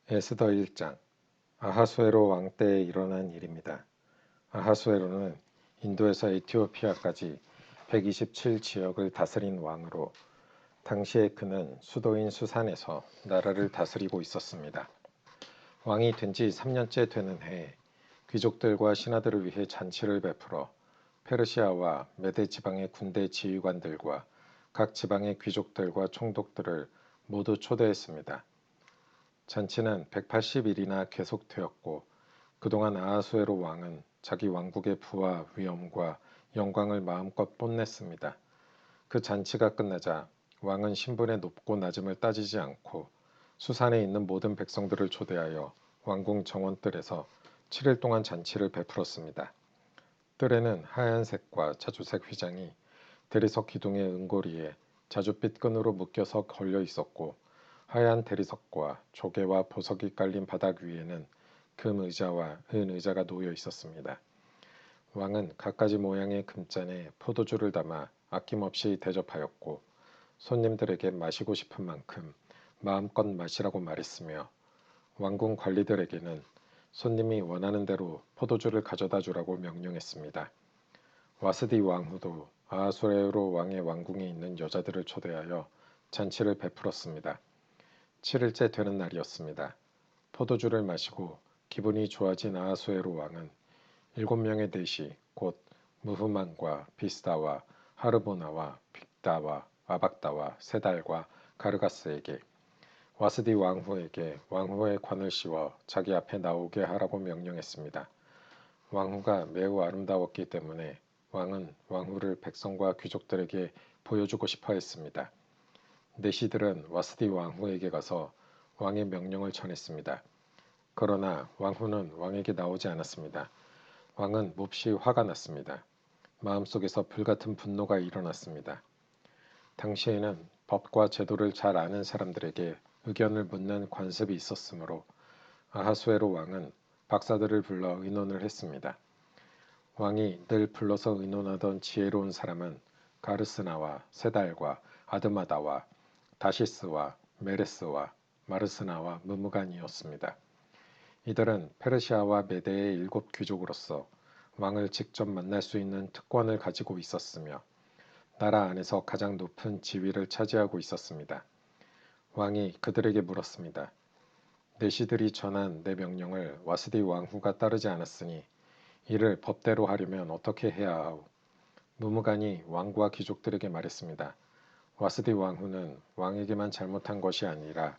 에스더 1장 아하수에로 왕 때에 일어난 일입니다. 아하수에로는 인도에서 에티오피아까지 127지역을 다스린 왕으로 당시에 그는 수도인 수산에서 나라를 다스리고 있었습니다. 왕이 된 지 3년째 되는 해에 귀족들과 신하들을 위해 잔치를 베풀어 페르시아와 메데 지방의 군대 지휘관들과 각 지방의 귀족들과 총독들을 모두 초대했습니다. 잔치는 180일이나 계속되었고 그동안 아하수에로 왕은 자기 왕국의 부와 위엄과 영광을 마음껏 뽐냈습니다. 그 잔치가 끝나자 왕은 신분의 높고 낮음을 따지지 않고 수산에 있는 모든 백성들을 초대하여 왕궁 정원뜰에서 7일 동안 잔치를 베풀었습니다. 뜰에는 하얀색과 자주색 휘장이 대리석 기둥의 은고리에 자줏빛 끈으로 묶여서 걸려 있었고 하얀 대리석과 조개와 보석이 깔린 바닥 위에는 금 의자와 은 의자가 놓여 있었습니다. 왕은 갖가지 모양의 금잔에 포도주를 담아 아낌없이 대접하였고 손님들에게 마시고 싶은 만큼 마음껏 마시라고 말했으며 왕궁 관리들에게는 손님이 원하는 대로 포도주를 가져다 주라고 명령했습니다. 와스디 왕후도 아하수에로 왕의 왕궁에 있는 여자들을 초대하여 잔치를 베풀었습니다. 7일째 되는 날이었습니다. 포도주를 마시고 기분이 좋아진 아하수에로 왕은 7명의 내시 곧 무흐만과 비스다와 하르보나와 빅다와 아박다와 세달과 가르가스에게 와스디 왕후에게 왕후의 관을 씌워 자기 앞에 나오게 하라고 명령했습니다. 왕후가 매우 아름다웠기 때문에 왕은 왕후를 백성과 귀족들에게 보여주고 싶어 했습니다. 내시들은 와스디 왕후에게 가서 왕의 명령을 전했습니다. 그러나 왕후는 왕에게 나오지 않았습니다. 왕은 몹시 화가 났습니다. 마음속에서 불같은 분노가 일어났습니다. 당시에는 법과 제도를 잘 아는 사람들에게 의견을 묻는 관습이 있었으므로 아하수에로 왕은 박사들을 불러 의논을 했습니다. 왕이 늘 불러서 의논하던 지혜로운 사람은 가르스나와 세달과 아드마다와 다시스와 메레스와 마르스나와 무무간이었습니다. 이들은 페르시아와 메대의 7귀족으로서 왕을 직접 만날 수 있는 특권을 가지고 있었으며 나라 안에서 가장 높은 지위를 차지하고 있었습니다. 왕이 그들에게 물었습니다. 내시들이 전한 내 명령을 와스디 왕후가 따르지 않았으니 이를 법대로 하려면 어떻게 해야 하오? 무무간이 왕과 귀족들에게 말했습니다. 와스디 왕후는 왕에게만 잘못한 것이 아니라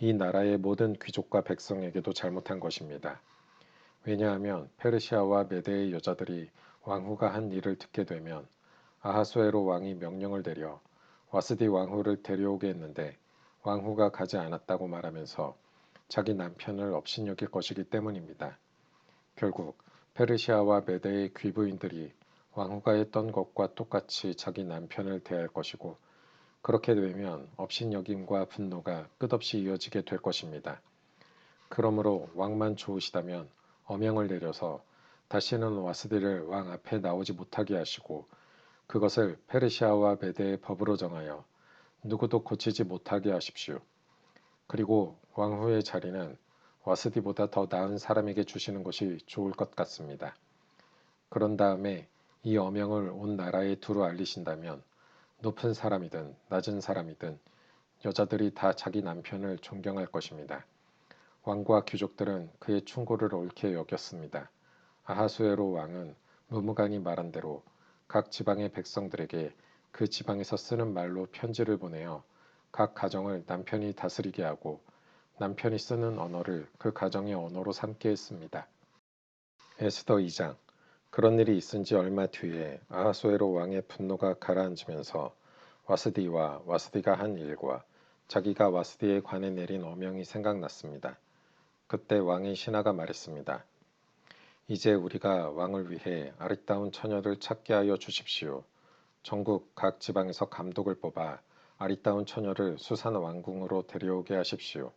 이 나라의 모든 귀족과 백성에게도 잘못한 것입니다. 왜냐하면 페르시아와 메대의 여자들이 왕후가 한 일을 듣게 되면 아하수에로 왕이 명령을 내려 와스디 왕후를 데려오게 했는데 왕후가 가지 않았다고 말하면서 자기 남편을 업신여길 것이기 때문입니다. 결국 페르시아와 메대의 귀부인들이 왕후가 했던 것과 똑같이 자기 남편을 대할 것이고 그렇게 되면 업신여김과 분노가 끝없이 이어지게 될 것입니다. 그러므로 왕만 좋으시다면 어명을 내려서 다시는 와스디를 왕 앞에 나오지 못하게 하시고 그것을 페르시아와 메대의 법으로 정하여 누구도 고치지 못하게 하십시오. 그리고 왕후의 자리는 와스디보다 더 나은 사람에게 주시는 것이 좋을 것 같습니다. 그런 다음에 이 어명을 온 나라에 두루 알리신다면 높은 사람이든 낮은 사람이든 여자들이 다 자기 남편을 존경할 것입니다. 왕과 귀족들은 그의 충고를 옳게 여겼습니다. 아하수에로 왕은 무무간이 말한 대로 각 지방의 백성들에게 그 지방에서 쓰는 말로 편지를 보내어 각 가정을 남편이 다스리게 하고 남편이 쓰는 언어를 그 가정의 언어로 삼게 했습니다. 에스더 2장 그런 일이 있은 지 얼마 뒤에 아하수에로 왕의 분노가 가라앉으면서 와스디와 와스디가 한 일과 자기가 와스디에 관해 내린 어명이 생각났습니다. 그때 왕의 신하가 말했습니다. 이제 우리가 왕을 위해 아리따운 처녀를 찾게 하여 주십시오. 전국 각 지방에서 감독을 뽑아 아리따운 처녀를 수산 왕궁으로 데려오게 하십시오.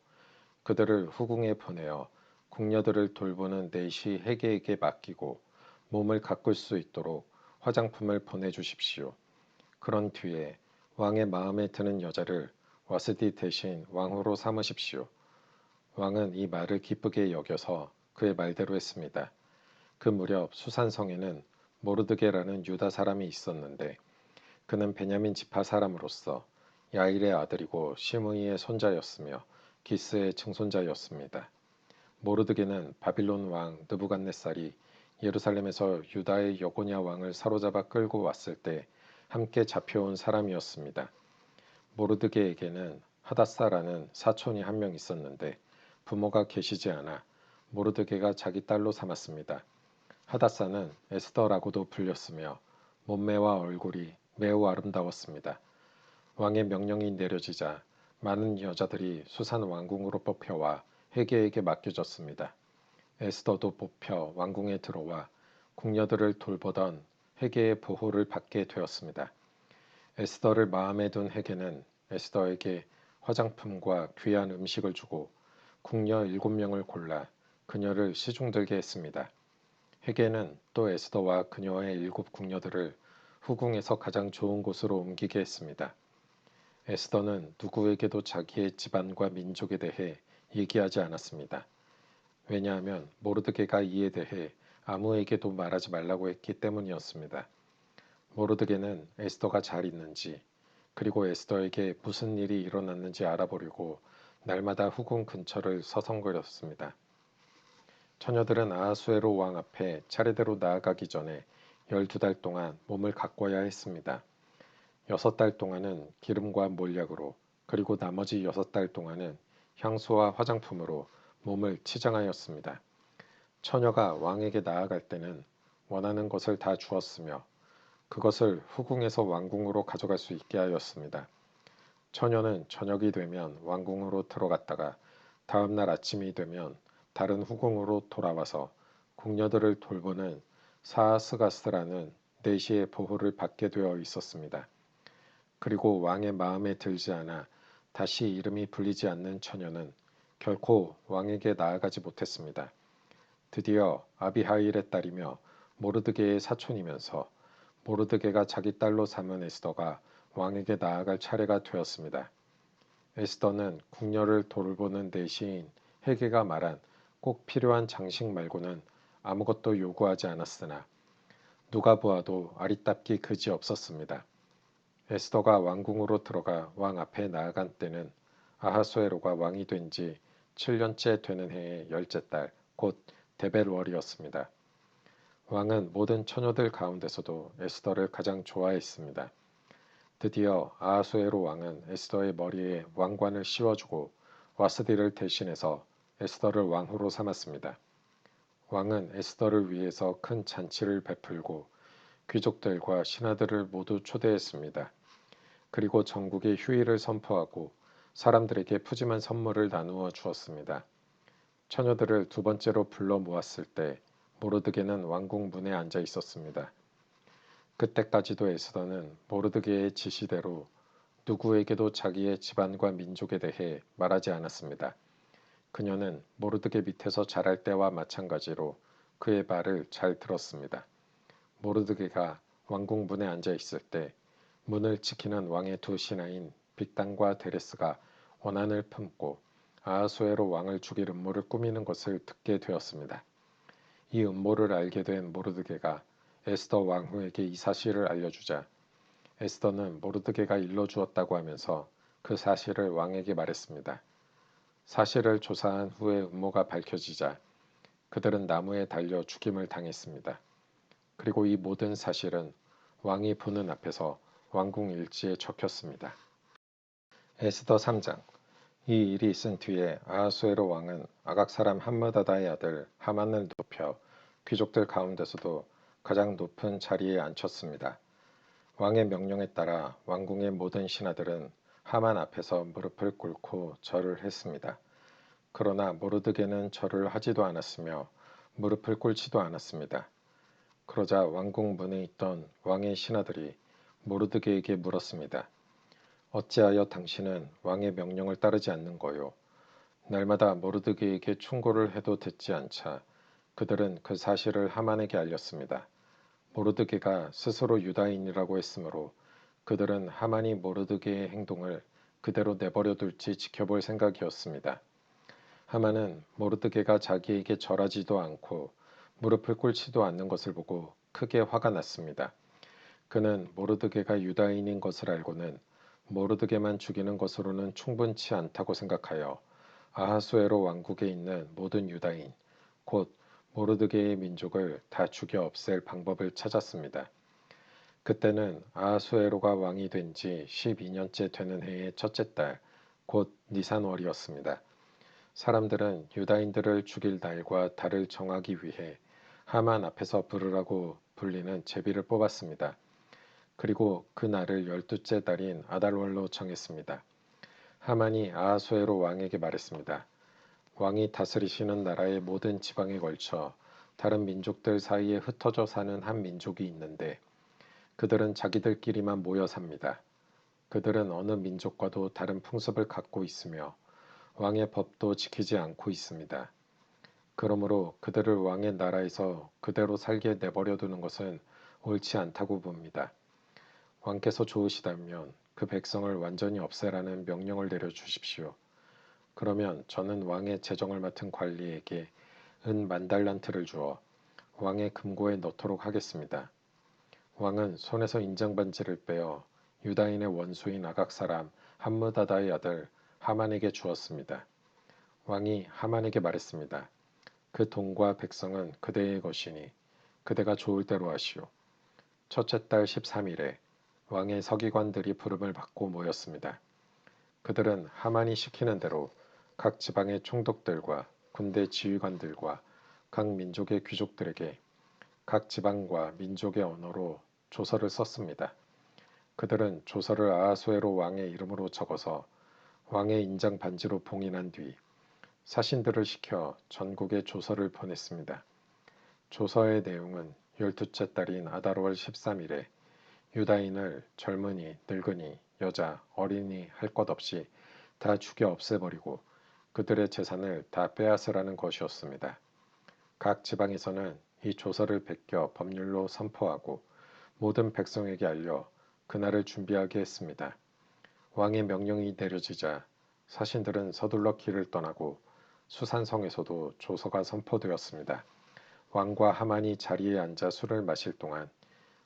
그들을 후궁에 보내어 궁녀들을 돌보는 내시 해계에게 맡기고 몸을 가꿀 수 있도록 화장품을 보내주십시오. 그런 뒤에 왕의 마음에 드는 여자를 와스디 대신 왕후로 삼으십시오. 왕은 이 말을 기쁘게 여겨서 그의 말대로 했습니다. 그 무렵 수산성에는 모르드게라는 유다 사람이 있었는데 그는 베냐민 지파 사람으로서 야일의 아들이고 시므이의 손자였으며 기스의 증손자였습니다. 모르드게는 바빌론 왕 느부갓네살이 예루살렘에서 유다의 여고냐 왕을 사로잡아 끌고 왔을 때 함께 잡혀온 사람이었습니다. 모르드게에게는 하닷사라는 사촌이 한 명 있었는데 부모가 계시지 않아 모르드게가 자기 딸로 삼았습니다. 하닷사는 에스더라고도 불렸으며 몸매와 얼굴이 매우 아름다웠습니다. 왕의 명령이 내려지자 많은 여자들이 수산 왕궁으로 뽑혀와 헤게에게 맡겨졌습니다. 에스더도 뽑혀 왕궁에 들어와 궁녀들을 돌보던 헤게의 보호를 받게 되었습니다. 에스더를 마음에 둔 헤게는 에스더에게 화장품과 귀한 음식을 주고 궁녀 7명을 골라 그녀를 시중들게 했습니다. 헤게는 또 에스더와 그녀의 7궁녀들을 후궁에서 가장 좋은 곳으로 옮기게 했습니다. 에스더는 누구에게도 자기의 집안과 민족에 대해 얘기하지 않았습니다. 왜냐하면 모르드게가 이에 대해 아무에게도 말하지 말라고 했기 때문이었습니다. 모르드게는 에스더가 잘 있는지 그리고 에스더에게 무슨 일이 일어났는지 알아보려고 날마다 후궁 근처를 서성거렸습니다. 처녀들은 아하수에로 왕 앞에 차례대로 나아가기 전에 12달 동안 몸을 가꿔야 했습니다. 6달 동안은 기름과 몰약으로 그리고 나머지 6달 동안은 향수와 화장품으로 몸을 치장하였습니다. 처녀가 왕에게 나아갈 때는 원하는 것을 다 주었으며 그것을 후궁에서 왕궁으로 가져갈 수 있게 하였습니다. 처녀는 저녁이 되면 왕궁으로 들어갔다가 다음 날 아침이 되면 다른 후궁으로 돌아와서 궁녀들을 돌보는 사하스가스라는 내시의 보호를 받게 되어 있었습니다. 그리고 왕의 마음에 들지 않아 다시 이름이 불리지 않는 처녀는 결코 왕에게 나아가지 못했습니다. 드디어 아비하일의 딸이며 모르드게의 사촌이면서 모르드게가 자기 딸로 삼은 에스더가 왕에게 나아갈 차례가 되었습니다. 에스더는 궁녀를 돌보는 내시인 헤게가 말한 꼭 필요한 장식 말고는 아무것도 요구하지 않았으나 누가 보아도 아리따기 그지없었습니다. 에스더가 왕궁으로 들어가 왕 앞에 나아간 때는 아하수에로가 왕이 된 지 7년째 되는 해의 10째 달, 곧 데벨월이었습니다. 왕은 모든 처녀들 가운데서도 에스더를 가장 좋아했습니다. 드디어 아하수에로 왕은 에스더의 머리에 왕관을 씌워주고 와스디를 대신해서 에스더를 왕후로 삼았습니다. 왕은 에스더를 위해서 큰 잔치를 베풀고 귀족들과 신하들을 모두 초대했습니다. 그리고 전국에 휴일을 선포하고 사람들에게 푸짐한 선물을 나누어 주었습니다. 처녀들을 두 번째로 불러 모았을 때 모르드게는 왕궁 문에 앉아 있었습니다. 그때까지도 에스더는 모르드게의 지시대로 누구에게도 자기의 집안과 민족에 대해 말하지 않았습니다. 그녀는 모르드게 밑에서 자랄 때와 마찬가지로 그의 말을 잘 들었습니다. 모르드게가 왕궁 문에 앉아 있을 때 문을 지키는 왕의 두 신하인 빅단과 데레스가 원한을 품고 아하수에로 왕을 죽일 음모를 꾸미는 것을 듣게 되었습니다. 이 음모를 알게 된 모르드게가 에스더 왕후에게 이 사실을 알려주자 에스더는 모르드게가 일러주었다고 하면서 그 사실을 왕에게 말했습니다. 사실을 조사한 후에 음모가 밝혀지자 그들은 나무에 달려 죽임을 당했습니다. 그리고 이 모든 사실은 왕이 보는 앞에서 왕궁 일지에 적혔습니다. 에스더 3장. 이 일이 있은 뒤에 아하수에로 왕은 아각 사람 함므다다의 아들 하만을 높여 귀족들 가운데서도 가장 높은 자리에 앉혔습니다. 왕의 명령에 따라 왕궁의 모든 신하들은 하만 앞에서 무릎을 꿇고 절을 했습니다. 그러나 모르드게는 절을 하지도 않았으며 무릎을 꿇지도 않았습니다. 그러자 왕궁 문에 있던 왕의 신하들이 모르드게에게 물었습니다. 어찌하여 당신은 왕의 명령을 따르지 않는 거요? 날마다 모르드게에게 충고를 해도 듣지 않자 그들은 그 사실을 하만에게 알렸습니다. 모르드게가 스스로 유다인이라고 했으므로 그들은 하만이 모르드게의 행동을 그대로 내버려 둘지 지켜볼 생각이었습니다. 하만은 모르드게가 자기에게 절하지도 않고 무릎을 꿇지도 않는 것을 보고 크게 화가 났습니다. 그는 모르드게가 유다인인 것을 알고는 모르드게만 죽이는 것으로는 충분치 않다고 생각하여 아하수에로 왕국에 있는 모든 유다인, 곧 모르드게의 민족을 다 죽여 없앨 방법을 찾았습니다. 그때는 아하수에로가 왕이 된 지 12년째 되는 해의 첫째 달, 곧 니산월이었습니다. 사람들은 유다인들을 죽일 날과 달을 정하기 위해 하만 앞에서 부르라고 불리는 제비를 뽑았습니다. 그리고 그 날을 12째 달인 아달월로 정했습니다. 하만이 아하수에로 왕에게 말했습니다. 왕이 다스리시는 나라의 모든 지방에 걸쳐 다른 민족들 사이에 흩어져 사는 한 민족이 있는데 그들은 자기들끼리만 모여 삽니다. 그들은 어느 민족과도 다른 풍습을 갖고 있으며 왕의 법도 지키지 않고 있습니다. 그러므로 그들을 왕의 나라에서 그대로 살게 내버려 두는 것은 옳지 않다고 봅니다. 왕께서 좋으시다면 그 백성을 완전히 없애라는 명령을 내려주십시오. 그러면 저는 왕의 재정을 맡은 관리에게 은 10,000달란트를 주어 왕의 금고에 넣도록 하겠습니다. 왕은 손에서 인장반지를 빼어 유다인의 원수인 아각 사람 함므다다의 아들 하만에게 주었습니다. 왕이 하만에게 말했습니다. 그 돈과 백성은 그대의 것이니 그대가 좋을 대로 하시오. 첫째 달 13일에 왕의 서기관들이 부름을 받고 모였습니다. 그들은 하만이 시키는 대로 각 지방의 총독들과 군대 지휘관들과 각 민족의 귀족들에게 각 지방과 민족의 언어로 조서를 썼습니다. 그들은 조서를 아하수에로 왕의 이름으로 적어서 왕의 인장 반지로 봉인한 뒤 사신들을 시켜 전국에 조서를 보냈습니다. 조서의 내용은 12째 달인 아달월 13일에 유다인을 젊은이, 늙은이, 여자, 어린이 할 것 없이 다 죽여 없애버리고 그들의 재산을 다 빼앗으라는 것이었습니다. 각 지방에서는 이 조서를 베껴 법률로 선포하고 모든 백성에게 알려 그날을 준비하게 했습니다. 왕의 명령이 내려지자 사신들은 서둘러 길을 떠나고 수산성에서도 조서가 선포되었습니다. 왕과 하만이 자리에 앉아 술을 마실 동안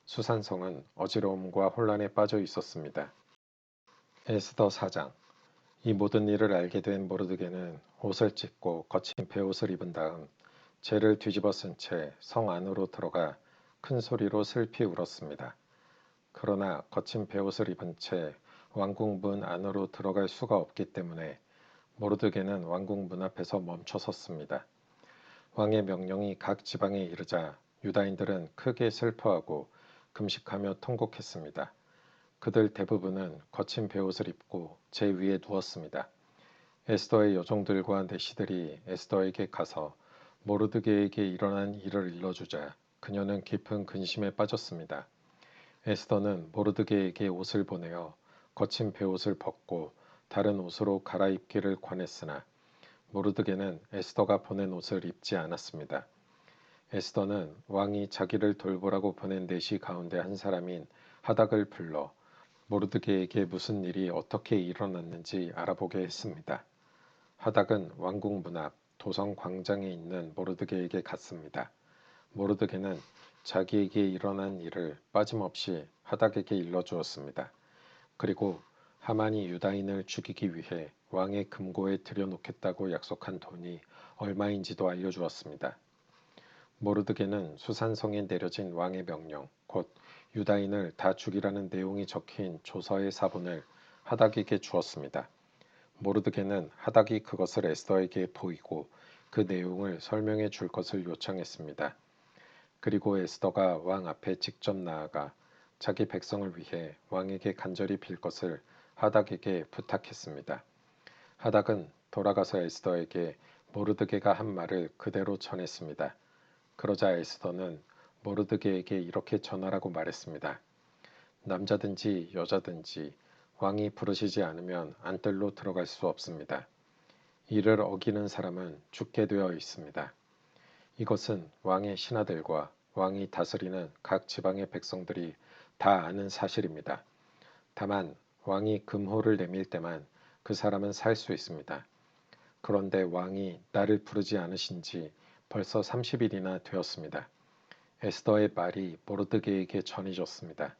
수산성은 어지러움과 혼란에 빠져 있었습니다. 에스더 4장. 이 모든 일을 알게 된 모르드게는 옷을 찢고 거친 베옷을 입은 다음 재를 뒤집어 쓴 채 성 안으로 들어가 큰 소리로 슬피 울었습니다. 그러나 거친 베옷을 입은 채 왕궁 문 안으로 들어갈 수가 없기 때문에 모르드게는 왕궁 문 앞에서 멈춰 섰습니다. 왕의 명령이 각 지방에 이르자 유다인들은 크게 슬퍼하고 금식하며 통곡했습니다. 그들 대부분은 거친 베옷을 입고 제 위에 누웠습니다. 에스더의 여종들과 내시들이 에스더에게 가서 모르드게에게 일어난 일을 일러주자 그녀는 깊은 근심에 빠졌습니다. 에스더는 모르드게에게 옷을 보내어 거친 베옷을 벗고 다른 옷으로 갈아입기를 권했으나 모르드게는 에스더가 보낸 옷을 입지 않았습니다. 에스더는 왕이 자기를 돌보라고 보낸 내시 가운데 한 사람인 하닥을 불러 모르드게에게 무슨 일이 어떻게 일어났는지 알아보게 했습니다. 하닥은 왕궁 문 앞 도성 광장에 있는 모르드게에게 갔습니다. 모르드게는 자기에게 일어난 일을 빠짐없이 하닥에게 일러주었습니다. 그리고 하만이 유다인을 죽이기 위해 왕의 금고에 들여놓겠다고 약속한 돈이 얼마인지도 알려주었습니다. 모르드게는 수산성에 내려진 왕의 명령, 곧 유다인을 다 죽이라는 내용이 적힌 조서의 사본을 하닥에게 주었습니다. 모르드게는 하닥이 그것을 에스더에게 보이고 그 내용을 설명해 줄 것을 요청했습니다. 그리고 에스더가 왕 앞에 직접 나아가 자기 백성을 위해 왕에게 간절히 빌 것을 하닥에게 부탁했습니다. 하닥은 돌아가서 에스더에게 모르드게가 한 말을 그대로 전했습니다. 그러자 에스더는 모르드게에게 이렇게 전하라고 말했습니다. 남자든지 여자든지 왕이 부르시지 않으면 안뜰로 들어갈 수 없습니다. 이를 어기는 사람은 죽게 되어 있습니다. 이것은 왕의 신하들과 왕이 다스리는 각 지방의 백성들이 다 아는 사실입니다. 다만 왕이 금호를 내밀 때만 그 사람은 살 수 있습니다. 그런데 왕이 나를 부르지 않으신지 벌써 30일이나 되었습니다. 에스더의 말이 모르드게에게 전해졌습니다.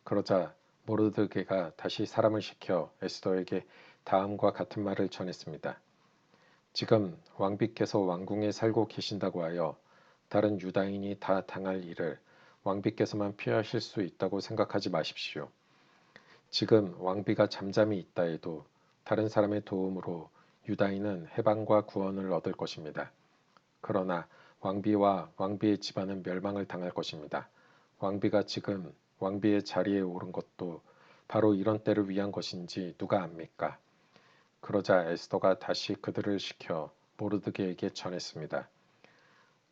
그러자 모르드게가 다시 사람을 시켜 에스더에게 다음과 같은 말을 전했습니다. 지금 왕비께서 왕궁에 살고 계신다고 하여 다른 유다인이 다 당할 일을 왕비께서만 피하실 수 있다고 생각하지 마십시오. 지금 왕비가 잠잠히 있다 해도 다른 사람의 도움으로 유다인은 해방과 구원을 얻을 것입니다. 그러나 왕비와 왕비의 집안은 멸망을 당할 것입니다. 왕비가 지금 왕비의 자리에 오른 것도 바로 이런 때를 위한 것인지 누가 압니까? 그러자 에스더가 다시 그들을 시켜 모르드게에게 전했습니다.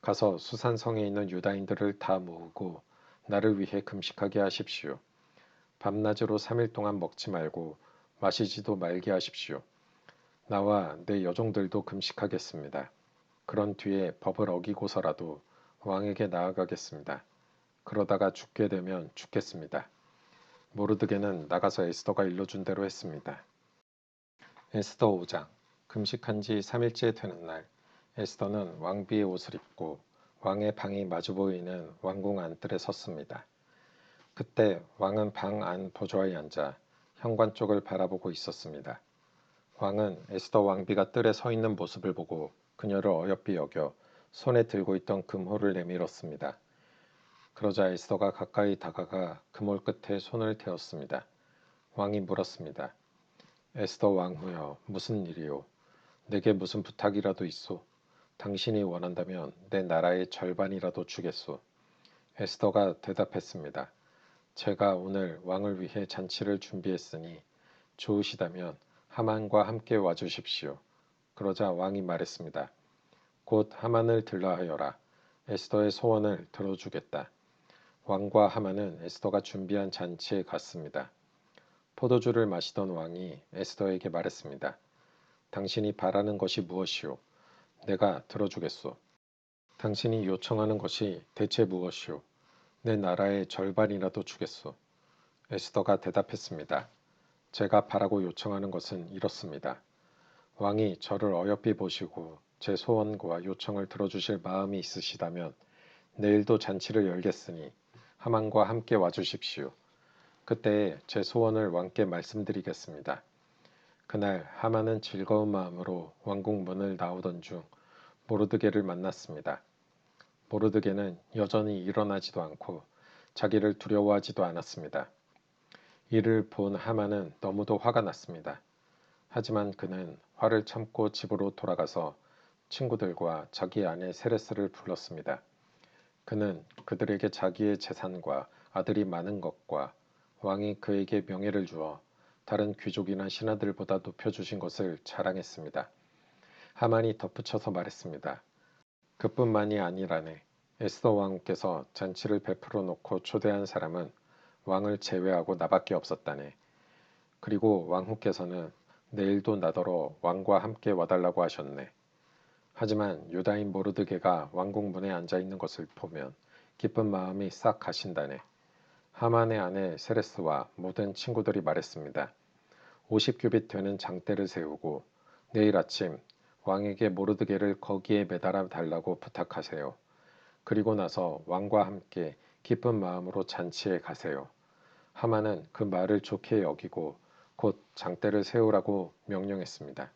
가서 수산성에 있는 유다인들을 다 모으고 나를 위해 금식하게 하십시오. 밤낮으로 3일 동안 먹지 말고 마시지도 말게 하십시오. 나와 내 여종들도 금식하겠습니다. 그런 뒤에 법을 어기고서라도 왕에게 나아가겠습니다. 그러다가 죽게 되면 죽겠습니다. 모르드게는 나가서 에스더가 일러준 대로 했습니다. 에스더 5장. 금식한 지 3일째 되는 날 에스더는 왕비의 옷을 입고 왕의 방이 마주 보이는 왕궁 안뜰에 섰습니다. 그때 왕은 방 안 보좌에 앉아 현관 쪽을 바라보고 있었습니다. 왕은 에스더 왕비가 뜰에 서 있는 모습을 보고 그녀를 어여삐 여겨 손에 들고 있던 금호를 내밀었습니다. 그러자 에스더가 가까이 다가가 금홀 끝에 손을 대었습니다. 왕이 물었습니다. 에스더 왕후여, 무슨 일이오? 내게 무슨 부탁이라도 있소? 당신이 원한다면 내 나라의 절반이라도 주겠소. 에스더가 대답했습니다. 제가 오늘 왕을 위해 잔치를 준비했으니 좋으시다면 하만과 함께 와주십시오. 그러자 왕이 말했습니다. 곧 하만을 들라하여라. 에스더의 소원을 들어주겠다. 왕과 하만은 에스더가 준비한 잔치에 갔습니다. 포도주를 마시던 왕이 에스더에게 말했습니다. 당신이 바라는 것이 무엇이오? 내가 들어주겠소. 당신이 요청하는 것이 대체 무엇이오? 내 나라의 절반이라도 주겠소. 에스더가 대답했습니다. 제가 바라고 요청하는 것은 이렇습니다. 왕이 저를 어여삐 보시고 제 소원과 요청을 들어주실 마음이 있으시다면 내일도 잔치를 열겠으니 하만과 함께 와주십시오. 그때 제 소원을 왕께 말씀드리겠습니다. 그날 하만은 즐거운 마음으로 왕궁 문을 나오던 중 모르드게를 만났습니다. 모르드게는 여전히 일어나지도 않고 자기를 두려워하지도 않았습니다. 이를 본 하만은 너무도 화가 났습니다. 하지만 그는 화를 참고 집으로 돌아가서 친구들과 자기 아내 세레스를 불렀습니다. 그는 그들에게 자기의 재산과 아들이 많은 것과 왕이 그에게 명예를 주어 다른 귀족이나 신하들보다 높여주신 것을 자랑했습니다. 하만이 덧붙여서 말했습니다. 그뿐만이 아니라네. 에스더 왕께서 잔치를 베풀어 놓고 초대한 사람은 왕을 제외하고 나밖에 없었다네. 그리고 왕후께서는 내일도 나더러 왕과 함께 와달라고 하셨네. 하지만 유다인 모르드게가 왕궁 문에 앉아 있는 것을 보면 기쁜 마음이 싹 가신다네. 하만의 아내 세레스와 모든 친구들이 말했습니다. 50규빗 되는 장대를 세우고 내일 아침 왕에게 모르드게를 거기에 매달아 달라고 부탁하세요. 그리고 나서 왕과 함께 기쁜 마음으로 잔치에 가세요. 하만은 그 말을 좋게 여기고 곧 장대를 세우라고 명령했습니다.